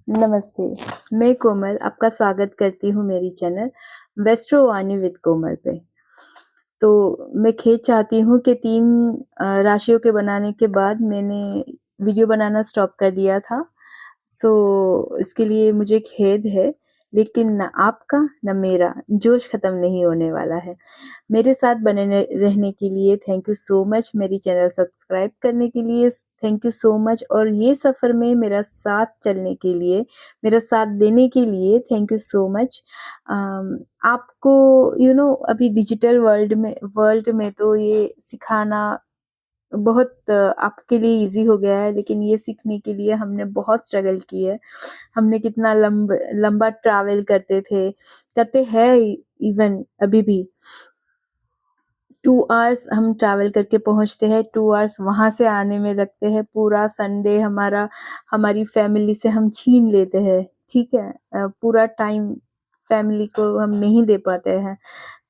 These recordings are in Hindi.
नमस्ते, मैं कोमल आपका स्वागत करती हूँ मेरी चैनल वेस्ट्रोवाणी विद कोमल पे। तो मैं खेद चाहती हूँ कि 3 राशियों के बनाने के बाद मैंने वीडियो बनाना स्टॉप कर दिया था। इसके लिए मुझे खेद है, लेकिन ना आपका ना मेरा जोश ख़त्म नहीं होने वाला है। मेरे साथ बने रहने के लिए थैंक यू सो मच, मेरी चैनल सब्सक्राइब करने के लिए थैंक यू सो मच और ये सफ़र में मेरा साथ चलने के लिए, मेरा साथ देने के लिए थैंक यू सो मच। आपको अभी डिजिटल वर्ल्ड में तो ये सिखाना बहुत आपके लिए ईज़ी हो गया है, लेकिन ये सीखने के लिए हमने बहुत स्ट्रगल की है। हमने कितना लंबा ट्रैवल करते हैं इवन अभी भी। 2 आवर्स हम ट्रैवल करके पहुँचते हैं, 2 आवर्स वहाँ से आने में लगते हैं, पूरा संडे हमारी फैमिली से हम छीन लेते हैं, ठीक है? पूरा टाइम फैमिली को हम नहीं दे पाते हैं।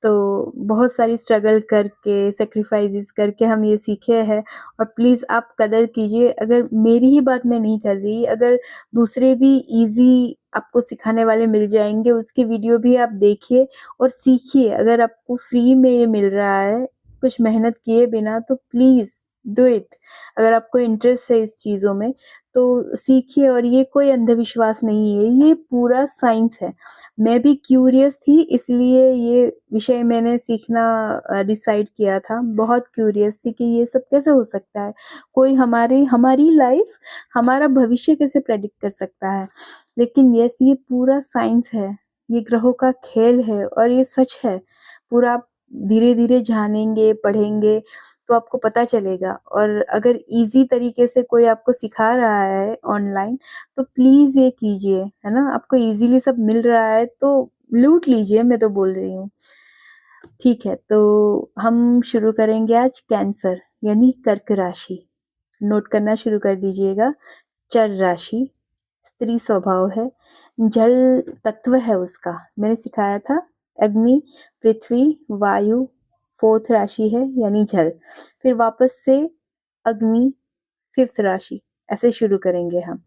तो बहुत सारी स्ट्रगल करके, सैक्रिफाइसेस करके हम ये सीखे हैं और प्लीज़ आप कदर कीजिए। अगर मेरी ही बात मैं नहीं कर रही, अगर दूसरे भी ईज़ी आपको सिखाने वाले मिल जाएँगे, उसकी वीडियो भी आप देखिए और सीखिए। अगर आपको फ्री में ये मिल रहा है, कुछ मेहनत किए बिना, तो प्लीज़ डू इट। अगर आपको इंटरेस्ट है इस चीज़ों में, तो सीखिए और ये कोई अंधविश्वास नहीं है, ये पूरा साइंस है। मैं भी क्यूरियस थी, इसलिए ये विषय मैंने सीखना डिसाइड किया था। बहुत क्यूरियस थी कि ये सब कैसे हो सकता है? कोई हमारी लाइफ़, हमारा भविष्य कैसे प्रेडिक्ट कर सकता है? लेकिन यस, ये पूरा साइंस है, ये ग्रहों का खेल है और ये सच है। पूरा आप धीरे-धीरे जानेंगे, पढ़ेंगे तो आपको पता चलेगा और अगर ईज़ी तरीके से कोई आपको सिखा रहा है ऑनलाइन, तो प्लीज़ ये कीजिए, है ना? आपको ईज़िली सब मिल रहा है तो लूट लीजिए, मैं तो बोल रही हूँ। ठीक है, तो हम शुरू करेंगे आज कैंसर यानी कर्क राशि। नोट करना शुरू कर दीजिएगा। चर राशि, स्त्री स्वभाव है, जल तत्व है उसका। मैंने सिखाया था अग्नि, पृथ्वी, वायु, 4th राशि है यानी जल। फिर वापस से अग्नि, 5th राशि, ऐसे शुरू करेंगे हम।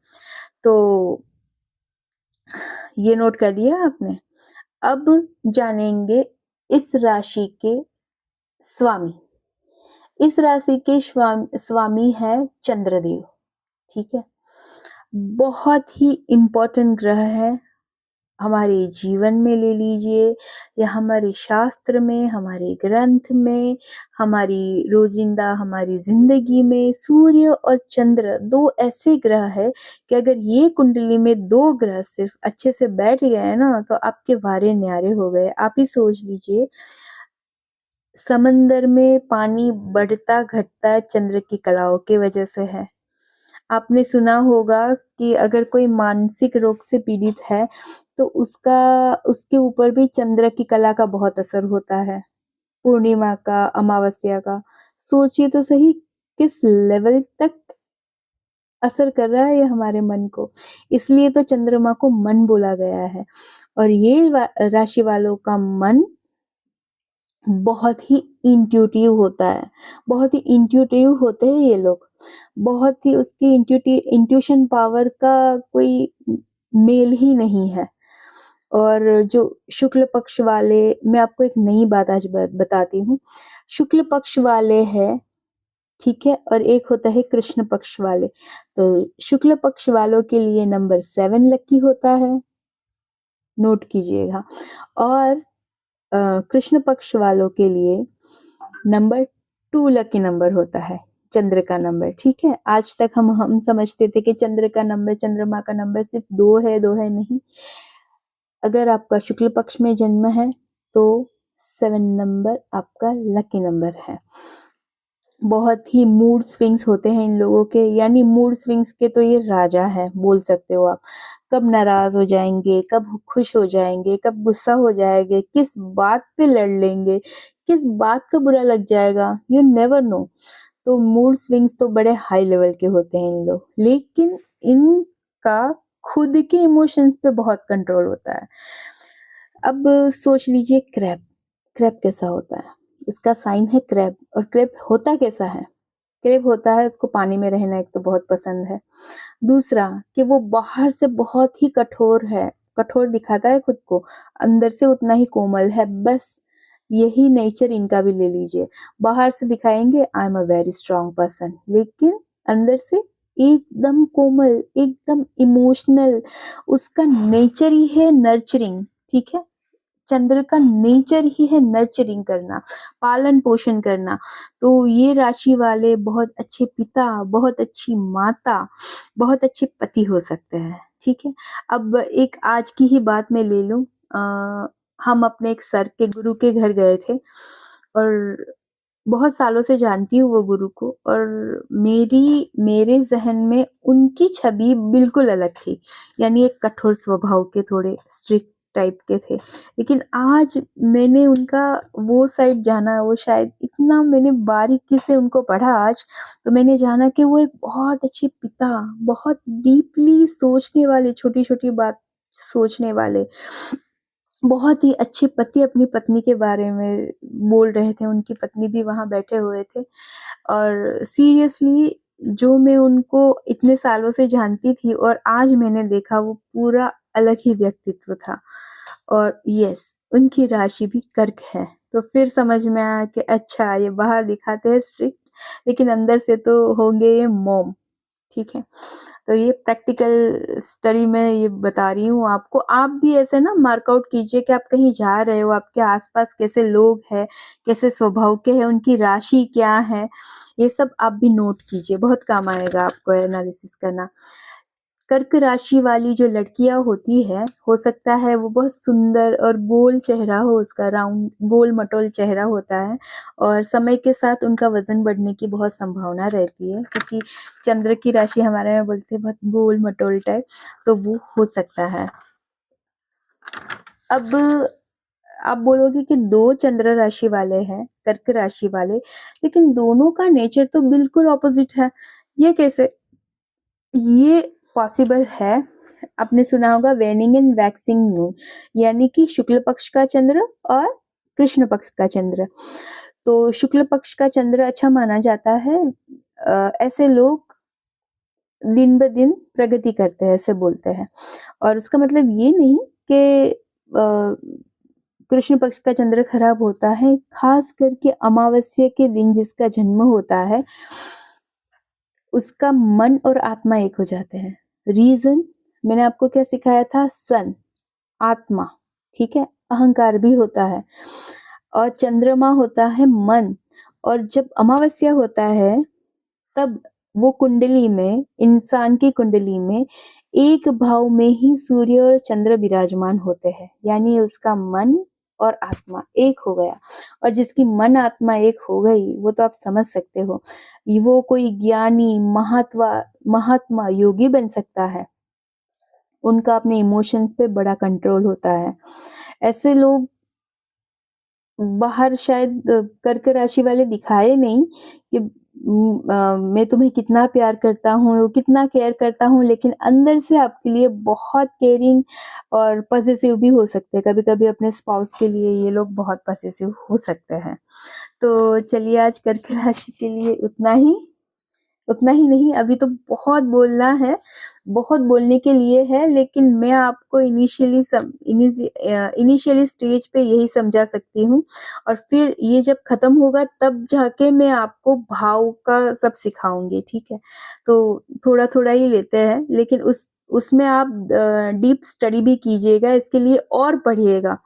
तो ये नोट कर दिया आपने? अब जानेंगे इस राशि के स्वामी। इस राशि के स्वामी है चंद्रदेव, ठीक है? बहुत ही इम्पोर्टेंट ग्रह है, हमारे जीवन में ले लीजिए या हमारे शास्त्र में, हमारे ग्रंथ में, हमारी ज़िंदगी में सूर्य और चंद्र 2 ऐसे ग्रह हैं कि अगर ये कुंडली में 2 ग्रह सिर्फ़ अच्छे से बैठ गए ना, तो आपके वारे न्यारे हो गए। आप ही सोच लीजिए, समंदर में पानी बढ़ता-घटता चंद्र की कलाओं की वजह से है। आपने सुना होगा कि अगर कोई मानसिक रोग से पीड़ित है, तो उसके ऊपर भी चंद्र की कला का बहुत असर होता है, पूर्णिमा का, अमावस्या का। सोचिए तो सही किस लेवल तक असर कर रहा है ये हमारे मन को। इसलिए तो चंद्रमा को मन बोला गया है और ये राशि वालों का मन बहुत ही इंट्यूटिव होता है, बहुत ही इंट्यूटिव होते हैं ये लोग। बहुत ही उसकी इंट्यूशन पावर का कोई मेल ही नहीं है। और जो शुक्ल पक्ष वाले, मैं आपको एक नई बात आज बताती हूँ। शुक्ल पक्ष वाले हैं, ठीक है? और एक होता है कृष्ण पक्ष वाले। तो शुक्ल पक्ष वालों के लिए नंबर 7 लकी होता है, नोट कीजिएगा। और कृष्ण पक्ष वालों के लिए नंबर 2 लकी नंबर होता है, चंद्र का नंबर, ठीक है? आज तक हम समझते थे कि चंद्रमा का नंबर सिर्फ 2 है, 2 है, नहीं। अगर आपका शुक्ल पक्ष में जन्म है तो 7 नंबर आपका लकी नंबर है। बहुत ही मूड स्विंग्स होते हैं इन लोगों के, यानी मूड स्विंग्स के तो ये राजा है, बोल सकते हो आप। कब नाराज हो जाएंगे, कब खुश हो जाएंगे, कब गुस्सा हो जाएंगे, किस बात पे लड़ लेंगे, किस बात का बुरा लग जाएगा, यू नेवर नो। तो मूड स्विंग्स तो बड़े हाई लेवल के होते हैं इन लोग, लेकिन इनका खुद के इमोशंस पे बहुत कंट्रोल होता है। अब सोच लीजिए क्रैब कैसा होता है? इसका साइन है क्रैब, और क्रैब होता कैसा है? क्रेब होता है उसको पानी में रहना, एक तो बहुत पसंद है। दूसरा कि वो बाहर से बहुत ही कठोर है, कठोर दिखाता है खुद को, अंदर से उतना ही कोमल है। बस यही नेचर इनका भी ले लीजिए। बाहर से दिखाएंगे I am a very strong person, लेकिन अंदर से एकदम कोमल, एकदम इमोशनल। उसका नेचर ही है नर्चरिंग, ठीक है। चंद्र का नेचर ही है नर्चरिंग करना, पालन पोषण करना। तो ये राशि वाले बहुत अच्छे पिता, बहुत अच्छी माता, बहुत अच्छे पति हो सकते हैं, ठीक है। अब एक आज की ही बात मैं ले लूं, हम अपने एक सर के गुरु के घर गए थे और बहुत सालों से जानती हूँ वो गुरु को, और मेरे ज़हन में उनकी छवि बिल्कुल अलग थी। यानी एक कठोर स्वभाव के, थोड़े स्ट्रिक्ट टाइप के थे। लेकिन आज मैंने उनका वो साइड जाना, वो शायद इतना मैंने बारीकी से उनको पढ़ा आज, तो मैंने जाना कि वो एक बहुत अच्छे पिता, बहुत डीपली सोचने वाले, छोटी-छोटी बात सोचने वाले, बहुत ही अच्छे पति अपनी पत्नी के बारे में बोल रहे थे। उनकी पत्नी भी वहाँ बैठे हुए थे और सीरियसली जो मैं उनको इतने सालों से जानती थी और आज मैंने देखा, वो पूरा अलग ही व्यक्तित्व था। और यस, उनकी राशि भी कर्क है। तो फिर समझ में आया कि अच्छा, ये बाहर दिखाते हैं स्ट्रिक्ट, लेकिन अंदर से तो होंगे ये मॉम, ठीक है। तो ये प्रैक्टिकल स्टडी में ये बता रही हूँ आपको। आप भी ऐसे ना मार्क आउट कीजिए कि आप कहीं जा रहे हो, आपके आसपास कैसे लोग हैं, कैसे स्वभाव के हैं, उनकी राशि क्या है, ये सब आप भी नोट कीजिए, बहुत काम आएगा आपको एनालिसिस करना। कर्क राशि वाली जो लड़कियां होती है, हो सकता है वो बहुत सुंदर और गोल चेहरा हो, उसका राउंड गोल मटोल चेहरा होता है, और समय के साथ उनका वजन बढ़ने की बहुत संभावना रहती है, क्योंकि चंद्र की राशि हमारे में बोलते हैं बहुत गोल मटोल टाइप, तो वो हो सकता है। अब आप बोलोगे कि दो चंद्र राशि वाले हैं, कर्क राशि वाले, लेकिन दोनों का नेचर तो बिल्कुल ऑपोजिट है, ये कैसे? ये पॉसिबल है। आपने सुना होगा वेनिंग एंड वैक्सिंग मून, यानी कि शुक्ल पक्ष का चंद्र और कृष्ण पक्ष का चंद्र। तो शुक्ल पक्ष का चंद्र अच्छा माना जाता है। ऐसे लोग दिन ब दिन प्रगति करते हैं, ऐसे बोलते हैं। और उसका मतलब ये नहीं कि कृष्ण पक्ष का चंद्र खराब होता है। खास करके अमावस्या के दिन जिसका जन्म होता है, उसका मन और आत्मा एक हो जाते हैं। रीजन मैंने आपको क्या सिखाया था? सन, आत्मा, ठीक है। अहंकार भी होता है, और चंद्रमा होता है मन। और जब अमावस्या होता है, तब वो कुंडली में, इंसान की कुंडली में एक भाव में ही सूर्य और चंद्र विराजमान होते हैं, यानी उसका मन और आत्मा एक हो गया। और जिसकी मन आत्मा एक हो गई, वो तो आप समझ सकते हो, वो कोई ज्ञानी, महात्मा योगी बन सकता है। उनका अपने इमोशंस पे बड़ा कंट्रोल होता है। ऐसे लोग बाहर शायद कर्क राशि वाले दिखाए नहीं कि मैं तुम्हें कितना प्यार करता हूँ, कितना केयर करता हूँ, लेकिन अंदर से आपके लिए बहुत केयरिंग और पॉसेसिव भी हो सकते हैं। कभी-कभी अपने स्पाउस के लिए ये लोग बहुत पॉसेसिव हो सकते हैं। तो चलिए, आज कर्क राशि के लिए उतना ही नहीं, अभी तो बहुत बोलना है, बहुत बोलने के लिए है, लेकिन मैं आपको इनिशियली स्टेज पे यही समझा सकती हूँ, और फिर ये जब खत्म होगा तब जाके मैं आपको भाव का सब सिखाऊंगी, ठीक है। तो थोड़ा थोड़ा ही लेते हैं, लेकिन उसमें आप डीप स्टडी भी कीजिएगा, इसके लिए और पढ़िएगा।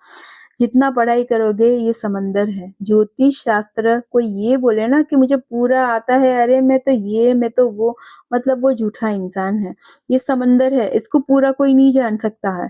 जितना पढ़ाई करोगे, ये समंदर है। ज्योतिष शास्त्र कोई ये बोले ना कि मुझे पूरा आता है, अरे मैं तो ये, मैं तो वो, मतलब वो झूठा इंसान है। ये समंदर है, इसको पूरा कोई नहीं जान सकता है,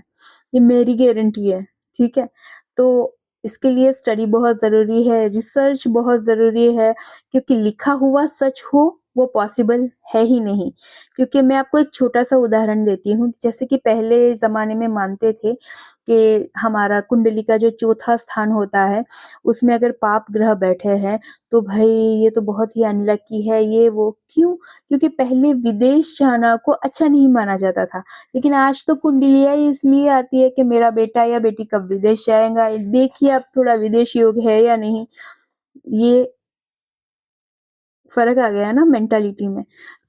ये मेरी गारंटी है, ठीक है। तो इसके लिए स्टडी बहुत ज़रूरी है, रिसर्च बहुत ज़रूरी है, क्योंकि लिखा हुआ सच हो वो पॉसिबल है ही नहीं। क्योंकि मैं आपको एक छोटा-सा उदाहरण देती हूँ, जैसे कि पहले ज़माने में मानते थे कि हमारा कुंडली का जो चौथा स्थान होता है, उसमें अगर पाप ग्रह बैठे हैं, तो भई ये तो बहुत ही अनलकी है, ये वो। क्यों? क्योंकि पहले विदेश जाना को अच्छा नहीं माना जाता था। लेकिन आज तो कुंडलियाँ ही इसलिए आती है कि मेरा बेटा या बेटी कब विदेश जाएगा, देखिए अब थोड़ा विदेश योग है या नहीं। ये फ़र्क आ गया ना मेंटालिटी में।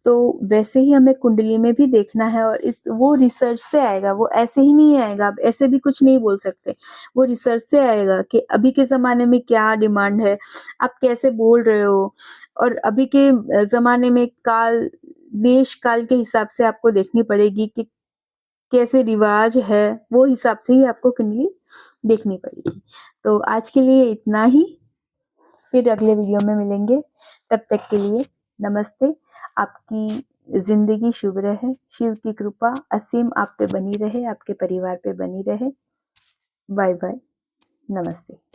तो वैसे ही हमें कुंडली में भी देखना है और इस वो रिसर्च से आएगा, वो ऐसे ही नहीं आएगा, आप ऐसे भी कुछ नहीं बोल सकते। वो रिसर्च से आएगा कि अभी के ज़माने में क्या डिमांड है, आप कैसे बोल रहे हो और अभी के ज़माने में देश काल के हिसाब से आपको देखनी पड़ेगी कि कैसे रिवाज है, वो हिसाब से ही आपको कुंडली देखनी पड़ेगी। तो आज के लिए इतना ही, फिर अगले वीडियो में मिलेंगे, तब तक के लिए नमस्ते। आपकी ज़िंदगी शुभ रहे, शिव की कृपा असीम आप पे बनी रहे, आपके परिवार पे बनी रहे। बाय बाय, नमस्ते।